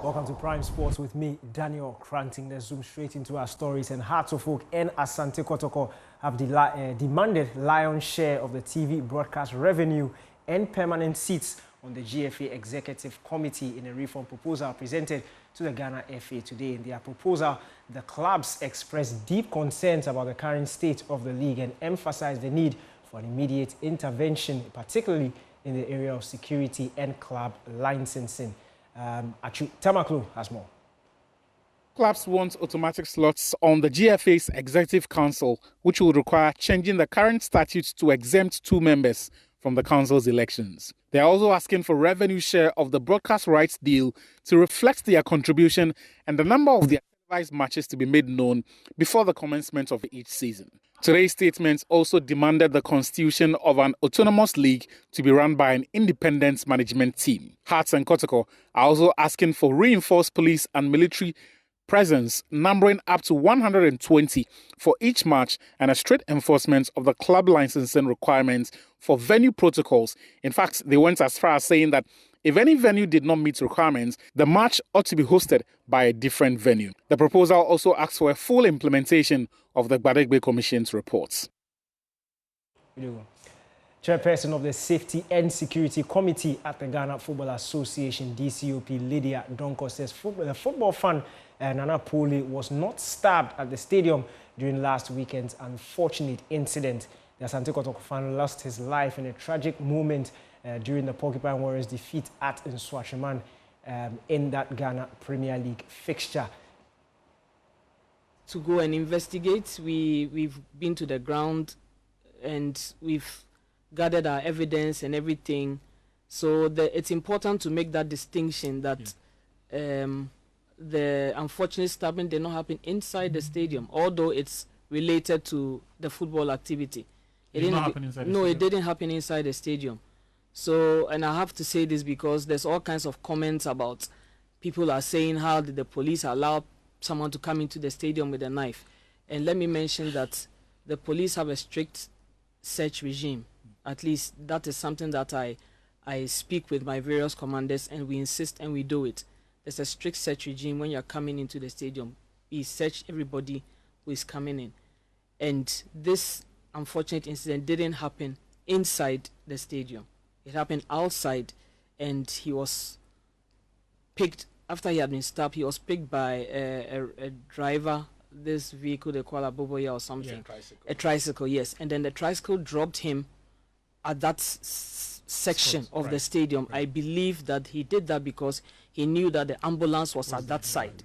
Welcome to Prime Sports with me, Daniel Cranting. Let's zoom straight into our stories. And Hearts of Oak and Asante Kotoko have demanded lion's share of the TV broadcast revenue and permanent seats on the GFA Executive Committee in a reform proposal presented to the Ghana FA today. In their proposal, the clubs expressed deep concerns about the current state of the league and emphasized the need for an immediate intervention, particularly in the area of security and club licensing. Achu Tamaklo has more. Clubs want automatic slots on the GFA's Executive Council, which will require changing the current statute to exempt 2 members from the council's elections. They are also asking for revenue share of the broadcast rights deal to reflect their contribution and the number of their televised matches to be made known before the commencement of each season. Today's statement also demanded the constitution of an autonomous league to be run by an independent management team. Hearts and Kotoko are also asking for reinforced police and military presence numbering up to 120 for each match and a strict enforcement of the club licensing requirements for venue protocols. In fact, they went as far as saying that if any venue did not meet requirements, the match ought to be hosted by a different venue. The proposal also asks for a full implementation of the Gbadegbe Commission's reports. Chairperson of the Safety and Security Committee at the Ghana Football Association, DCOP, Lydia Donko, says the football fan Nana Poli was not stabbed at the stadium during last weekend's unfortunate incident. The Asante Kotoko fan lost his life in a tragic moment during the Porcupine Warriors' defeat at Nswachimman in that Ghana Premier League fixture. To go and investigate, we've been to the ground and we've gathered our evidence and everything. So it's important to make that distinction that the unfortunate stabbing did not happen inside the stadium, although it's related to the football activity. It didn't happen inside the stadium? No, it didn't happen inside the stadium. So, and I have to say this because there's all kinds of comments about people are saying how did the police allow someone to come into the stadium with a knife. And let me mention that the police have a strict search regime. At least that is something that I speak with my various commanders and we insist and we do it. There's a strict search regime when you're coming into the stadium. We search everybody who is coming in. And this unfortunate incident didn't happen inside the stadium. It happened outside, and he was picked, after he had been stabbed, he was picked by a driver, this vehicle they call a Boboya or something. Yeah, tricycle. A tricycle, yes. And then the tricycle dropped him at that section of the stadium. Right. I believe that he did that because he knew that the ambulance was at that side.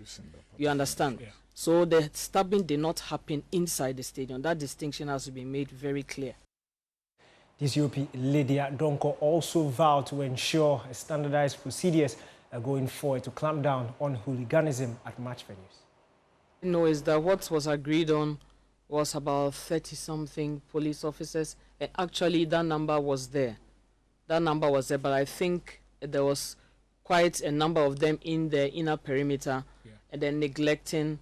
You understand? Yeah. So the stabbing did not happen inside the stadium. That distinction has to be made very clear. DCOP Lydia Donko also vowed to ensure standardized procedures going forward to clamp down on hooliganism at match venues. No, is that what was agreed on was about 30-something police officers. And actually, that number was there. That number was there, but I think there was quite a number of them in the inner perimeter, and then neglecting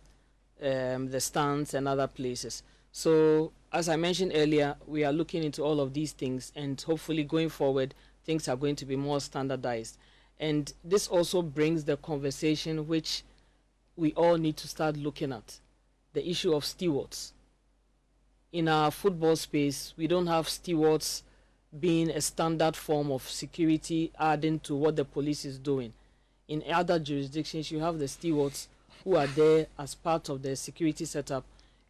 the stands and other places. So, as I mentioned earlier, we are looking into all of these things, and hopefully going forward, things are going to be more standardized. And this also brings the conversation which we all need to start looking at, the issue of stewards. In our football space, we don't have stewards being a standard form of security adding to what the police is doing. In other jurisdictions, you have the stewards who are there as part of the security setup,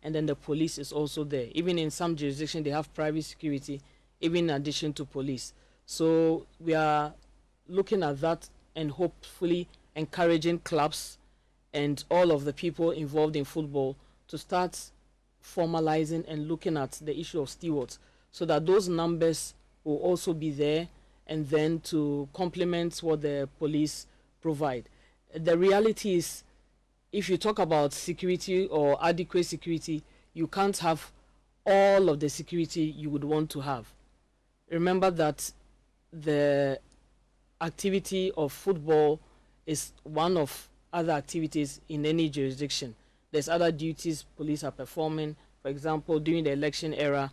and then the police is also there. Even in some jurisdictions, they have private security, even in addition to police. So we are looking at that and hopefully encouraging clubs and all of the people involved in football to start formalizing and looking at the issue of stewards so that those numbers will also be there and then to complement what the police provide. The reality is, if you talk about security or adequate security, you can't have all of the security you would want to have. Remember that the activity of football is one of other activities in any jurisdiction. There's other duties police are performing. For example, during the election era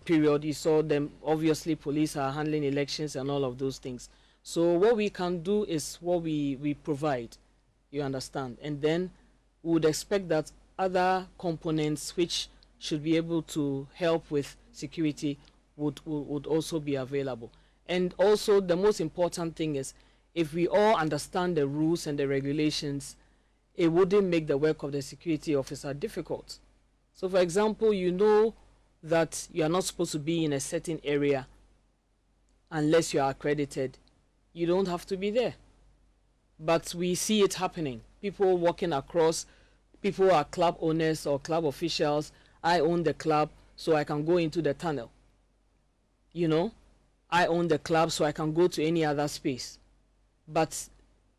period, you saw them, obviously police are handling elections and all of those things. So what we can do is what we provide, you understand, and then we would expect that other components which should be able to help with security would also be available. And also the most important thing is, if we all understand the rules and the regulations, it wouldn't make the work of the security officer difficult. So for example, you know that you are not supposed to be in a certain area unless you are accredited. You don't have to be there. But we see it happening. People walking across, people are club owners or club officials. I own the club, so I can go into the tunnel. You know, I own the club, so I can go to any other space. But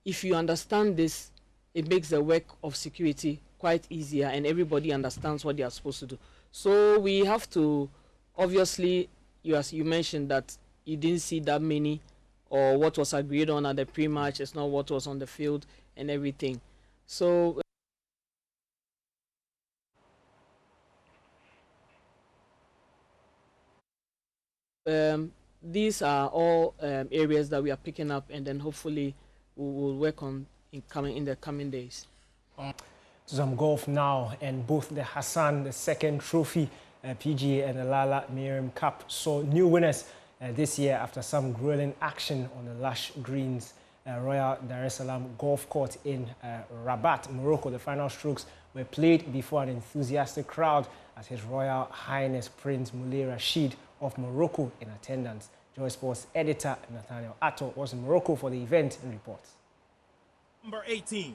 if you understand this, it makes the work of security quite easier, and everybody understands what they are supposed to do. So we have to, obviously, as you mentioned that you didn't see that many, or what was agreed on at the pre-match is not what was on the field and everything. So these are all areas that we are picking up, and then hopefully we will work on in the coming days. To some golf now, and both the Hassan II Trophy PGA and the Lala Miriam Cup saw new winners this year after some grueling action on the lush greens Royal Dar es Salaam Golf Court in Rabat, Morocco. The final strokes were played before an enthusiastic crowd as His Royal Highness Prince Moulay Rashid of Morocco in attendance. Joy Sports editor Nathaniel Atto was in Morocco for the event and reports. Number 18.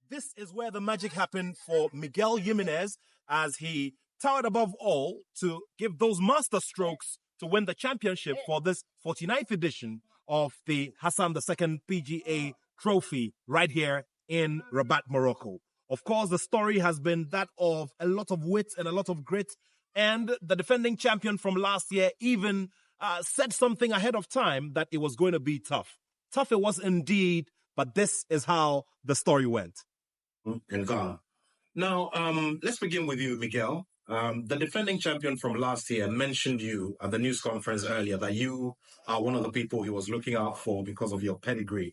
This is where the magic happened for Miguel Jimenez as he towered above all to give those master strokes to win the championship for this 49th edition of the Hassan II PGA Trophy right here in Rabat, Morocco. Of course, the story has been that of a lot of wit and a lot of grit, and the defending champion from last year even said something ahead of time that it was going to be tough. Tough it was indeed, but this is how the story went. In Ghana. Now, let's begin with you, Miguel. The defending champion from last year mentioned you at the news conference earlier that you are one of the people he was looking out for because of your pedigree.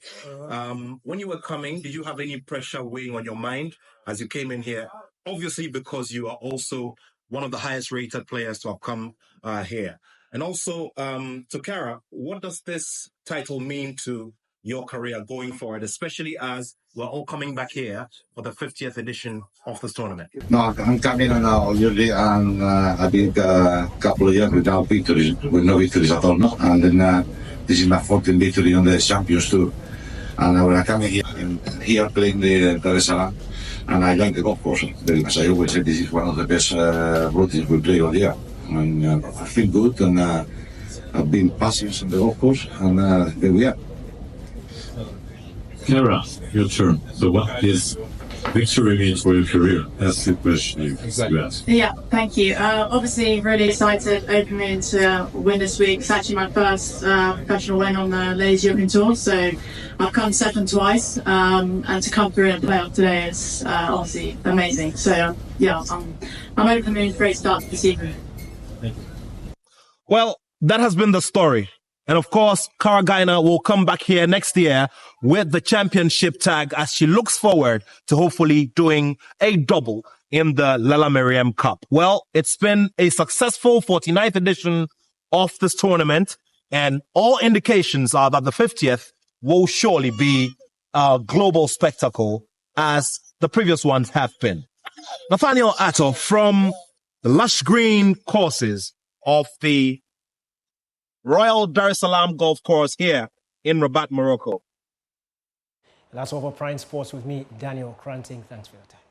When you were coming, did you have any pressure weighing on your mind as you came in here? Obviously, because you are also one of the highest rated players to have come here. And also, to Kara, what does this title mean to your career going forward, especially as we're all coming back here for the 50th edition of this tournament? No, I'm coming now usually, and I did a couple of years without victories, with no victories at all, no? And then this is my 14th victory on the Champions Tour. And when I come here playing the Dar es Salaam, and I like the golf course very much. I always say this is one of the best routines we play all year. And I feel good, and I've been passing on the golf course, and there we are. Kara, your turn. So what is victory mean for your career? That's the question you asked. Yeah, thank you. Obviously, really excited opening to win this week. It's actually my first professional win on the Ladies European Tour, so I've come second twice, and to come through and play off today is obviously amazing. So yeah, I'm over the moon. Great start to the season. Well, that has been the story. And of course, Kara Gaina will come back here next year with the championship tag as she looks forward to hopefully doing a double in the Lala Miriam Cup. Well, it's been a successful 49th edition of this tournament, and all indications are that the 50th will surely be a global spectacle as the previous ones have been. Nathaniel Atto from the lush green courses of the Royal Dar es Salaam Golf Course here in Rabat, Morocco. That's all for Prime Sports with me, Daniel Cranting. Thanks for your time.